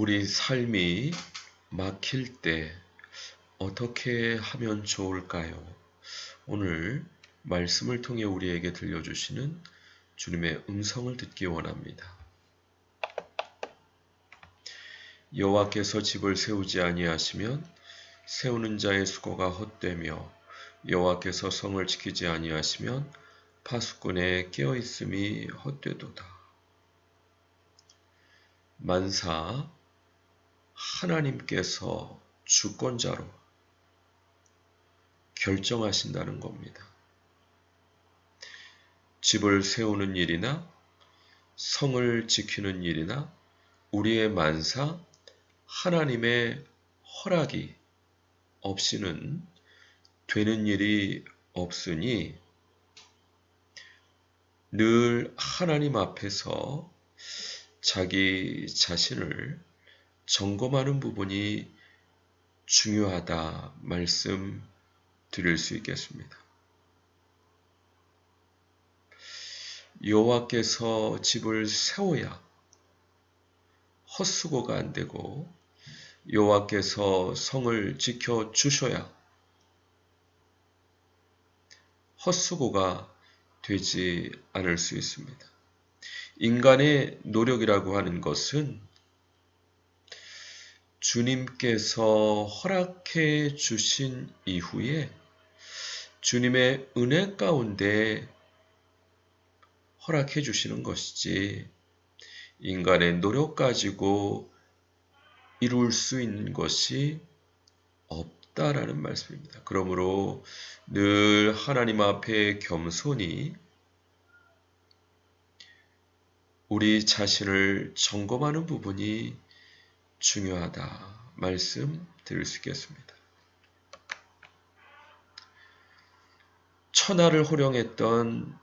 우리 삶이 막힐 때 어떻게 하면 좋을까요? 오늘 말씀을 통해 우리에게 들려주시는 주님의 음성을 듣기 원합니다. 여호와께서 집을 세우지 아니하시면 세우는 자의 수고가 헛되며 여호와께서 성을 지키지 아니하시면 파수꾼의 깨어있음이 헛되도다. 만사 하나님께서 주권자로 결정하신다는 겁니다. 집을 세우는 일이나 성을 지키는 일이나 우리의 만사 하나님의 허락이 없이는 되는 일이 없으니 늘 하나님 앞에서 자기 자신을 점검하는 부분이 중요하다 말씀드릴 수 있겠습니다. 여호와께서 집을 세워야 헛수고가 안 되고 여호와께서 성을 지켜 주셔야 헛수고가 되지 않을 수 있습니다. 인간의 노력이라고 하는 것은 주님께서 허락해 주신 이후에 주님의 은혜 가운데 허락해 주시는 것이지 인간의 노력 가지고 이룰 수 있는 것이 없다라는 말씀입니다. 그러므로 늘 하나님 앞에 겸손히 우리 자신을 점검하는 부분이 중요하다 말씀드릴 수 있겠습니다. 천하를 호령했던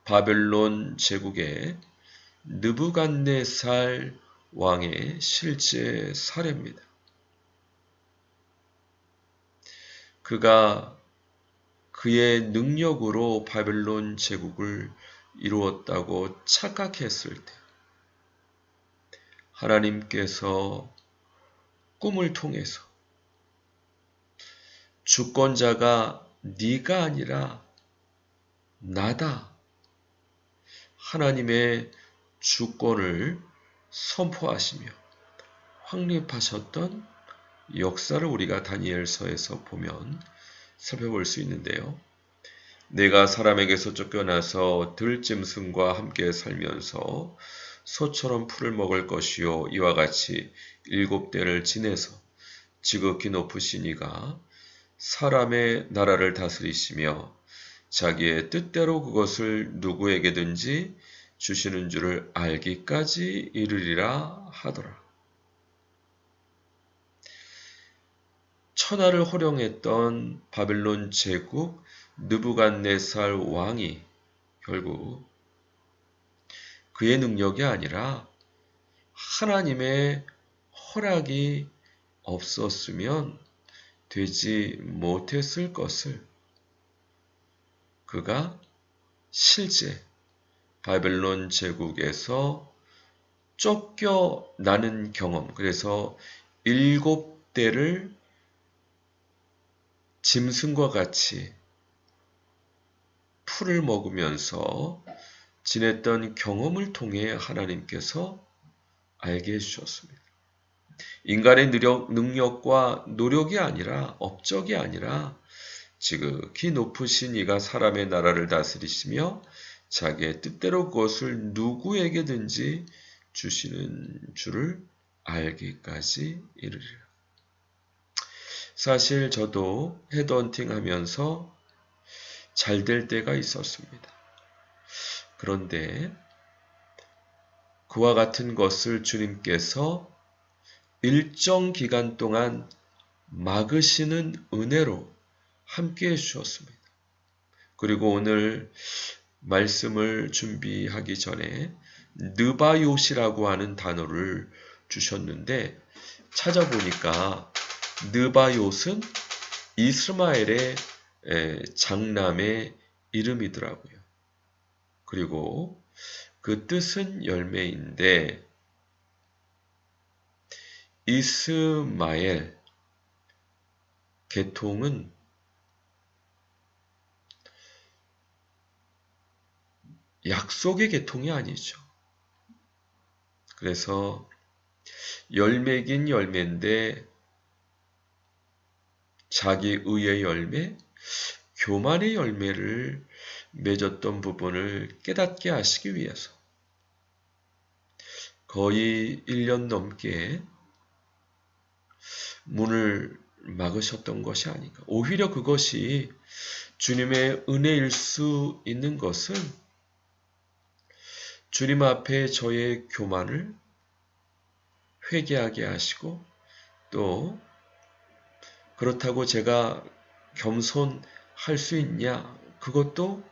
바벨론 제국의 느부갓네살 왕의 실제 사례입니다. 그가 그의 능력으로 바벨론 제국을 이루었다고 착각했을 때 하나님께서 꿈을 통해서 주권자가 네가 아니라 나다. 하나님의 주권을 선포하시며 확립하셨던 역사를 우리가 다니엘서에서 보면 살펴볼 수 있는데요. 내가 사람에게서 쫓겨나서 들짐승과 함께 살면서 소처럼 풀을 먹을 것이요 이와 같이 7대를 지내서 지극히 높으신 이가 사람의 나라를 다스리시며 자기의 뜻대로 그것을 누구에게든지 주시는 줄을 알기까지 이르리라 하더라. 천하를 호령했던 바벨론 제국 느부갓네살 왕이 결국 그의 능력이 아니라 하나님의 허락이 없었으면 되지 못했을 것을 그가 실제 바벨론 제국에서 쫓겨나는 경험, 그래서 7대를 짐승과 같이 풀을 먹으면서 지냈던 경험을 통해 하나님께서 알게 해주셨습니다. 인간의 능력과 노력이 아니라 업적이 아니라 지극히 높으신 이가 사람의 나라를 다스리시며 자기의 뜻대로 그것을 누구에게든지 주시는 줄을 알기까지 이르리라. 사실 저도 헤드헌팅 하면서 잘 될 때가 있었습니다. 그런데 그와 같은 것을 주님께서 일정 기간 동안 막으시는 은혜로 함께 해주셨습니다. 그리고 오늘 말씀을 준비하기 전에 느바요시라고 하는 단어를 주셨는데 찾아보니까 느바요스는 이스마엘의 장남의 이름이더라고요. 그리고 그 뜻은 열매인데 이스마엘 계통은 약속의 계통이 아니죠. 그래서 열매긴 열매인데 자기 의의 열매, 교만의 열매를 맺었던 부분을 깨닫게 하시기 위해서 거의 1년 넘게 문을 막으셨던 것이 아닌가. 오히려 그것이 주님의 은혜일 수 있는 것은 주님 앞에 저의 교만을 회개하게 하시고 또 그렇다고 제가 겸손할 수 있냐? 그것도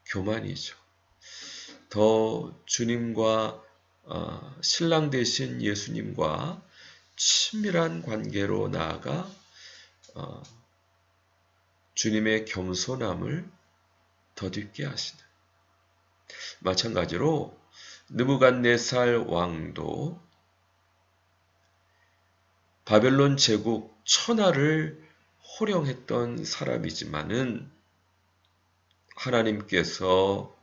교만이죠. 더 주님과 신랑 되신 예수님과 친밀한 관계로 나아가 주님의 겸손함을 덧입게 하시는. 마찬가지로 느부갓네살 왕도 바벨론 제국 천하를 호령했던 사람이지만은 하나님께서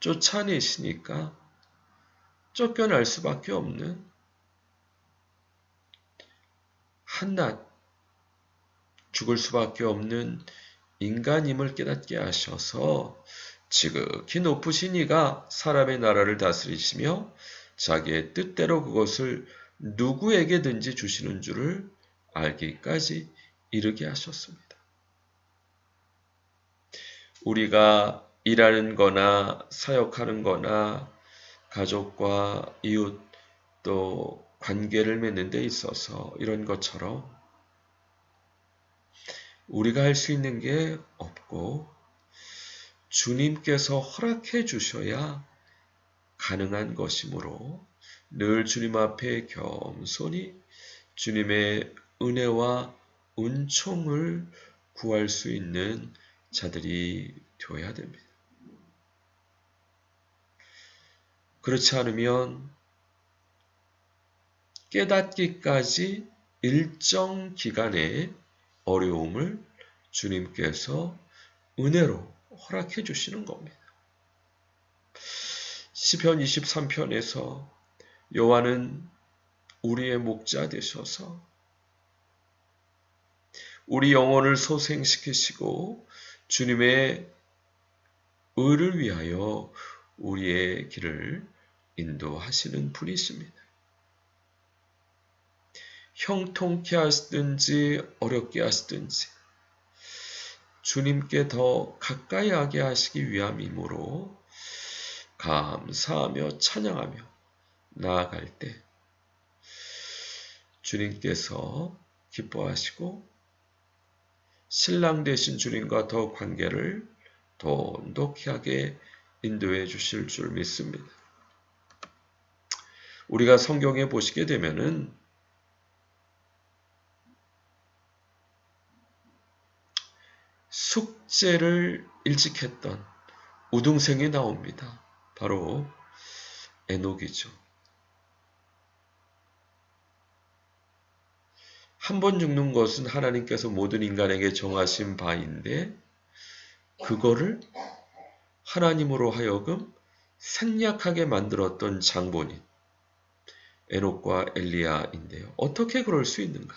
쫓아내시니까 쫓겨날 수밖에 없는 한낱 죽을 수밖에 없는 인간임을 깨닫게 하셔서 지극히 높으신 이가 사람의 나라를 다스리시며 자기의 뜻대로 그것을 누구에게든지 주시는 줄을 알기까지 이르게 하셨습니다. 우리가 일하는 거나 사역하는 거나 가족과 이웃 또 관계를 맺는 데 있어서 이런 것처럼 우리가 할 수 있는 게 없고 주님께서 허락해 주셔야 가능한 것이므로 늘 주님 앞에 겸손히 주님의 은혜와 은총을 구할 수 있는 자들이 되어야 됩니다. 그렇지 않으면 깨닫기까지 일정 기간의 어려움을 주님께서 은혜로 허락해 주시는 겁니다. 시편 23편에서 여호와는 우리의 목자 되셔서 우리 영혼을 소생시키시고 주님의 의를 위하여 우리의 길을 인도하시는 분이십니다. 형통케 하시든지 어렵게 하시든지 주님께 더 가까이 하게 하시기 위함이므로 감사하며 찬양하며 나아갈 때 주님께서 기뻐하시고 신랑 되신 주님과 더 관계를 돈독히 하게 인도해 주실 줄 믿습니다. 우리가 성경에 보시게 되면은 숙제를 일찍 했던 우등생이 나옵니다. 바로 에녹이죠. 한 번 죽는 것은 하나님께서 모든 인간에게 정하신 바인데 그거를 하나님으로 하여금 생략하게 만들었던 장본인 에녹과 엘리야인데요. 어떻게 그럴 수 있는가?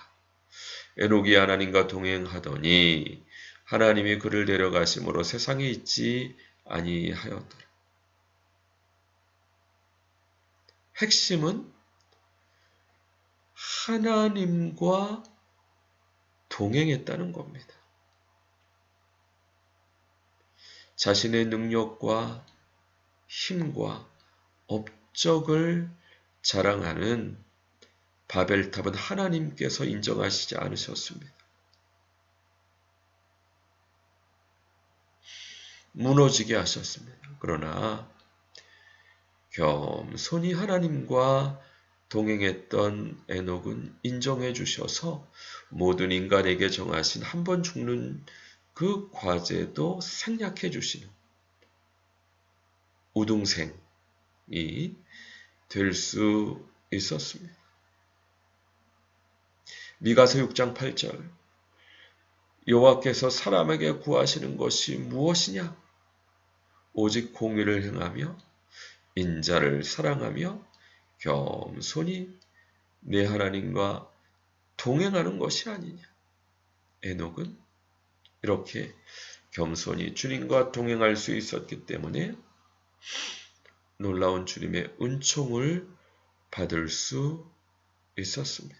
에녹이 하나님과 동행하더니 하나님이 그를 데려가심으로 세상에 있지 아니하였더라. 핵심은 하나님과 동행했다는 겁니다. 자신의 능력과 힘과 업적을 자랑하는 바벨탑은 하나님께서 인정하시지 않으셨습니다. 무너지게 하셨습니다. 그러나 겸손히 하나님과 동행했던 에녹은 인정해 주셔서 모든 인간에게 정하신 한 번 죽는 그 과제도 생략해 주시는 우등생이 될 수 있었습니다. 미가서 6장 8절 여호와께서 사람에게 구하시는 것이 무엇이냐? 오직 공의를 행하며 인자를 사랑하며 겸손히 내 하나님과 동행하는 것이 아니냐. 에녹은 이렇게 겸손히 주님과 동행할 수 있었기 때문에 놀라운 주님의 은총을 받을 수 있었습니다.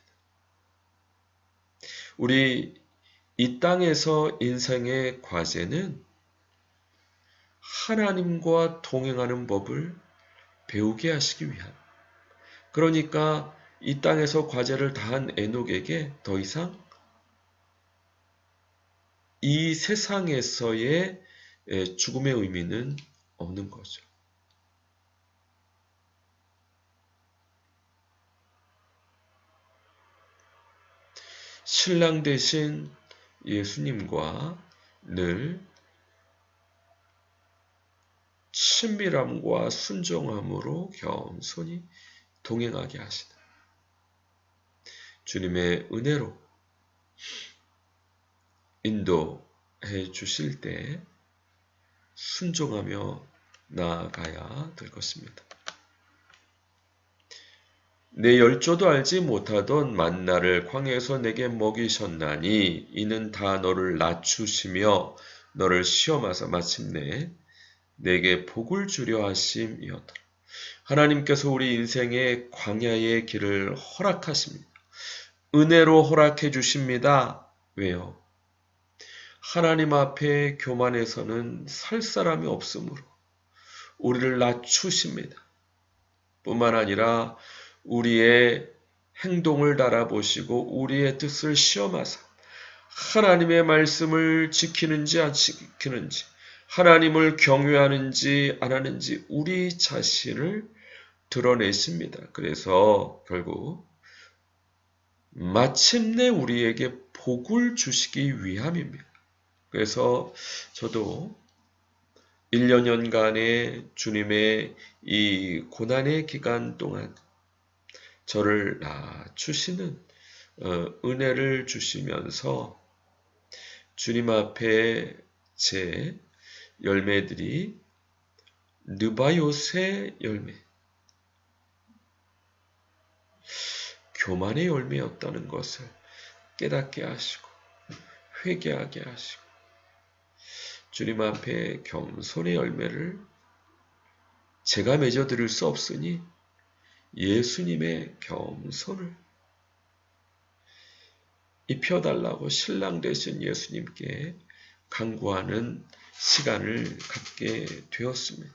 우리 이 땅에서 인생의 과제는 하나님과 동행하는 법을 배우게 하시기 위함. 그러니까 이 땅에서 과제를 다한 에녹에게 더 이상 이 세상에서의 죽음의 의미는 없는 거죠. 신랑 대신 예수님과 늘 친밀함과 순종함으로 겸손히 동행하게 하시는 주님의 은혜로 인도해 주실 때 순종하며 나아가야 될 것입니다. 내 열조도 알지 못하던 만나를 광야에서 내게 먹이셨나니 이는 다 너를 낮추시며 너를 시험하사 마침내 내게 복을 주려 하심이었다. 하나님께서 우리 인생의 광야의 길을 허락하십니다. 은혜로 허락해 주십니다. 왜요? 하나님 앞에 교만해서는 살 사람이 없으므로 우리를 낮추십니다. 뿐만 아니라 우리의 행동을 달아보시고 우리의 뜻을 시험하사 하나님의 말씀을 지키는지 안 지키는지 하나님을 경외하는지 안 하는지 우리 자신을 드러내십니다. 그래서 결국 마침내 우리에게 복을 주시기 위함입니다. 그래서 저도 1년간의 주님의 이 고난의 기간 동안 저를 낮추시는 은혜를 주시면서 주님 앞에 제 열매들이 느바요새 열매, 교만의 열매였다는 것을 깨닫게 하시고 회개하게 하시고 주님 앞에 겸손의 열매를 제가 맺어드릴 수 없으니 예수님의 겸손을 입혀달라고 신랑 되신 예수님께 간구하는 시간을 갖게 되었습니다.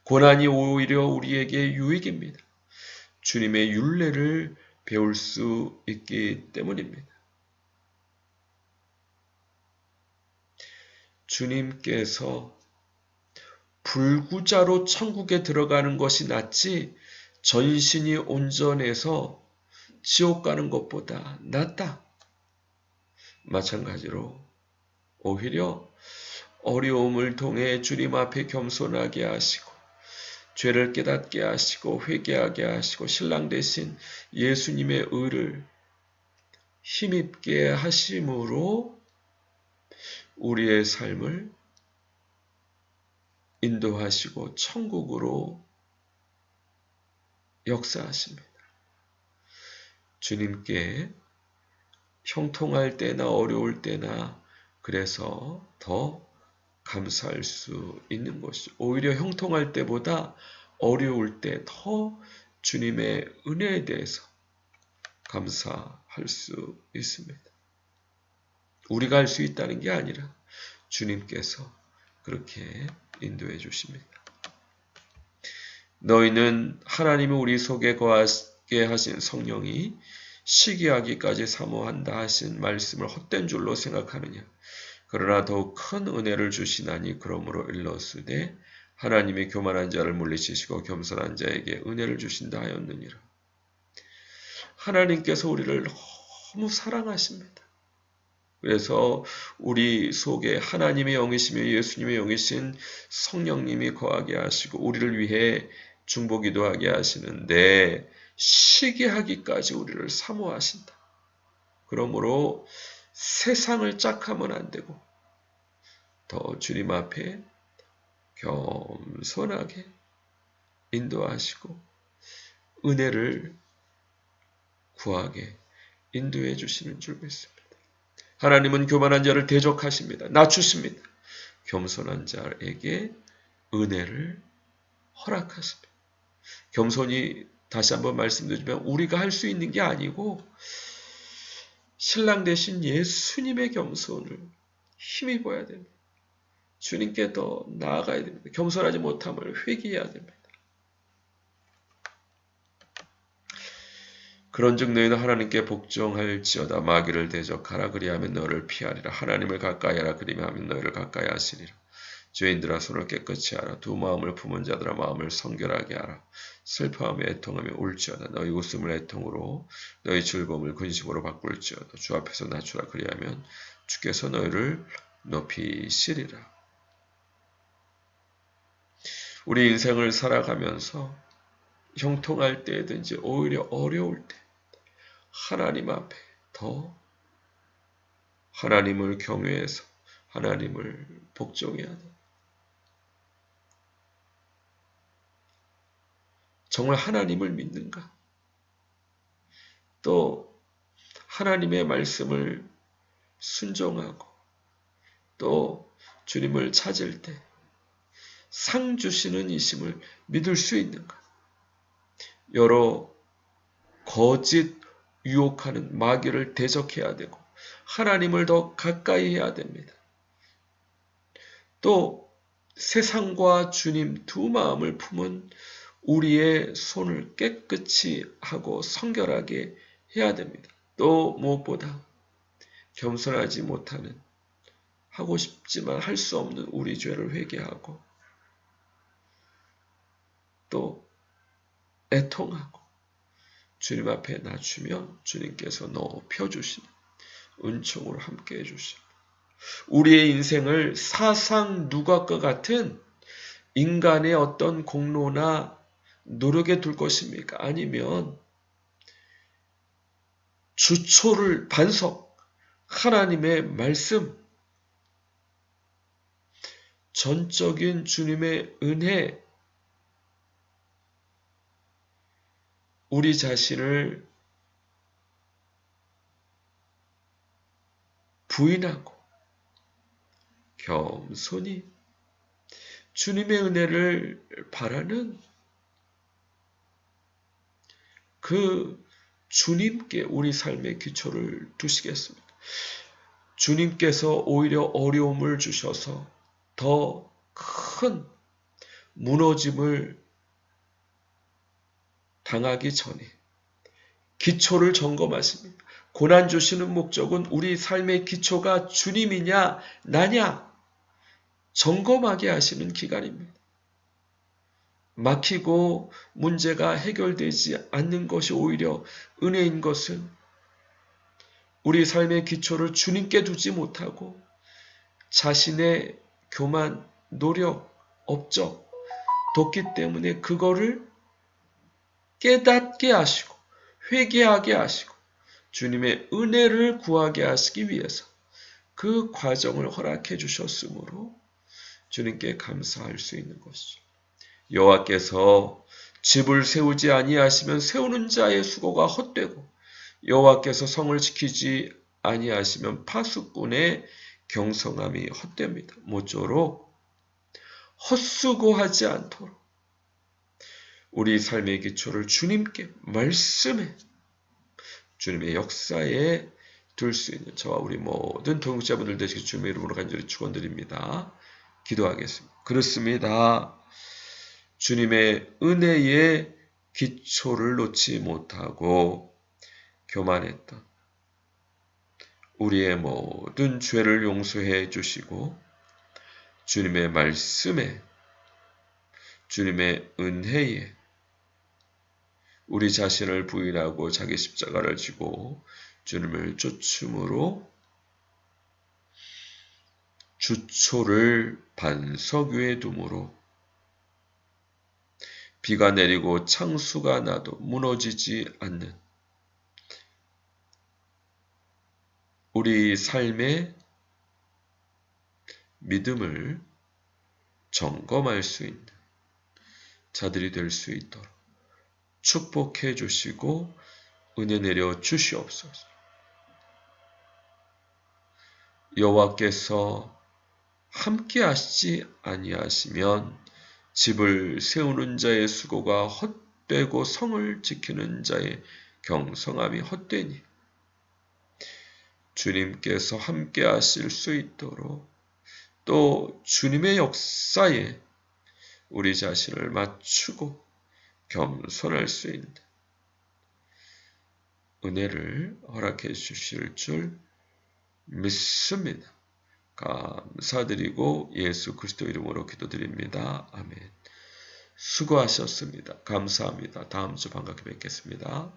고난이 오히려 우리에게 유익입니다. 주님의 율례를 배울 수 있기 때문입니다. 주님께서 불구자로 천국에 들어가는 것이 낫지 전신이 온전해서 지옥 가는 것보다 낫다. 마찬가지로 오히려 어려움을 통해 주님 앞에 겸손하게 하시고 죄를 깨닫게 하시고 회개하게 하시고 신랑 대신 예수님의 의를 힘입게 하심으로 우리의 삶을 인도하시고 천국으로 역사하십니다. 주님께 형통할 때나 어려울 때나 그래서 더 감사할 수 있는 것이죠. 오히려 형통할 때보다 어려울 때 더 주님의 은혜에 대해서 감사할 수 있습니다. 우리가 할 수 있다는 게 아니라 주님께서 그렇게 인도해 주십니다. 너희는 하나님이 우리 속에 거하게 하신 성령이 시기하기까지 사모한다 하신 말씀을 헛된 줄로 생각하느냐. 그러나 더욱 큰 은혜를 주시나니 그러므로 일러스되 하나님이 교만한 자를 물리치시고 겸손한 자에게 은혜를 주신다 하였느니라. 하나님께서 우리를 너무 사랑하십니다. 그래서 우리 속에 하나님의 영이시며 예수님의 영이신 성령님이 거하게 하시고 우리를 위해 중보기도 하게 하시는데 시기하기까지 우리를 사모하신다. 그러므로 세상을 짝하면 안 되고 더 주님 앞에 겸손하게 인도하시고 은혜를 구하게 인도해 주시는 줄 믿습니다. 하나님은 교만한 자를 대적하십니다. 낮추십니다. 겸손한 자에게 은혜를 허락하십니다. 겸손이 다시 한번 말씀드리면 우리가 할 수 있는 게 아니고 신랑 대신 예수님의 겸손을 힘입어야 됩니다. 주님께 더 나아가야 됩니다. 겸손하지 못함을 회개해야 됩니다. 그런즉 너희는 하나님께 복종할지어다. 마귀를 대적하라. 그리하면 너를 피하리라. 하나님을 가까이하라. 그리하면 너희를 가까이 하시리라. 죄인들아 손을 깨끗이 하라. 두 마음을 품은 자들아 마음을 성결하게 하라. 슬퍼하며 애통하며 울지어다. 너희 웃음을 애통으로 너희 즐거움을 근심으로 바꿀지어다. 주 앞에서 낮추라. 그리하면 주께서 너희를 높이시리라. 우리 인생을 살아가면서 형통할 때든지 오히려 어려울 때 하나님 앞에 더 하나님을 경외해서 하나님을 복종해야 돼. 정말 하나님을 믿는가? 또 하나님의 말씀을 순종하고 또 주님을 찾을 때 상 주시는 이심을 믿을 수 있는가? 여러 거짓 유혹하는 마귀를 대적해야 되고 하나님을 더 가까이 해야 됩니다. 또 세상과 주님 두 마음을 품은 우리의 손을 깨끗이 하고 성결하게 해야 됩니다. 또 무엇보다 겸손하지 못하는 하고 싶지만 할 수 없는 우리 죄를 회개하고 또 애통하고 주님 앞에 낮추며 주님께서 높여주시는 은총으로 함께 해주십니다. 우리의 인생을 사상 누각과 같은 인간의 어떤 공로나 노력에 둘 것입니까? 아니면 주초를 반석, 하나님의 말씀, 전적인 주님의 은혜, 우리 자신을 부인하고 겸손히 주님의 은혜를 바라는 그 주님께 우리 삶의 기초를 두시겠습니다. 주님께서 오히려 어려움을 주셔서 더 큰 무너짐을 당하기 전에 기초를 점검하십니다. 고난 주시는 목적은 우리 삶의 기초가 주님이냐 나냐 점검하게 하시는 기간입니다. 막히고 문제가 해결되지 않는 것이 오히려 은혜인 것은 우리 삶의 기초를 주님께 두지 못하고 자신의 교만, 노력, 업적, 뒀기 때문에 그거를 깨닫게 하시고 회개하게 하시고 주님의 은혜를 구하게 하시기 위해서 그 과정을 허락해 주셨으므로 주님께 감사할 수 있는 것이죠. 여호와께서 집을 세우지 아니하시면 세우는 자의 수고가 헛되고 여호와께서 성을 지키지 아니하시면 파수꾼의 경성함이 헛됩니다. 모쪼록 헛수고하지 않도록 우리 삶의 기초를 주님께 말씀에 주님의 역사에 둘 수 있는 저와 우리 모든 동역자분들 되시길 주님의 이름으로 간절히 축원드립니다. 기도하겠습니다. 그렇습니다. 주님의 은혜의 기초를 놓지 못하고 교만했던 우리의 모든 죄를 용서해 주시고 주님의 말씀에 주님의 은혜에 우리 자신을 부인하고 자기 십자가를 지고 주님을 쫓음으로 주초를 반석 위에 두므로 비가 내리고 창수가 나도 무너지지 않는 우리 삶의 믿음을 점검할 수 있는 자들이 될 수 있도록 축복해 주시고 은혜 내려 주시옵소서. 여호와께서 함께 하시지 아니하시면 집을 세우는 자의 수고가 헛되고 성을 지키는 자의 경성함이 헛되니 주님께서 함께 하실 수 있도록 또 주님의 역사에 우리 자신을 맞추고 겸손할 수 있는 은혜를 허락해 주실 줄 믿습니다. 감사드리고 예수 그리스도 이름으로 기도드립니다. 아멘. 수고하셨습니다. 감사합니다. 다음 주 반갑게 뵙겠습니다.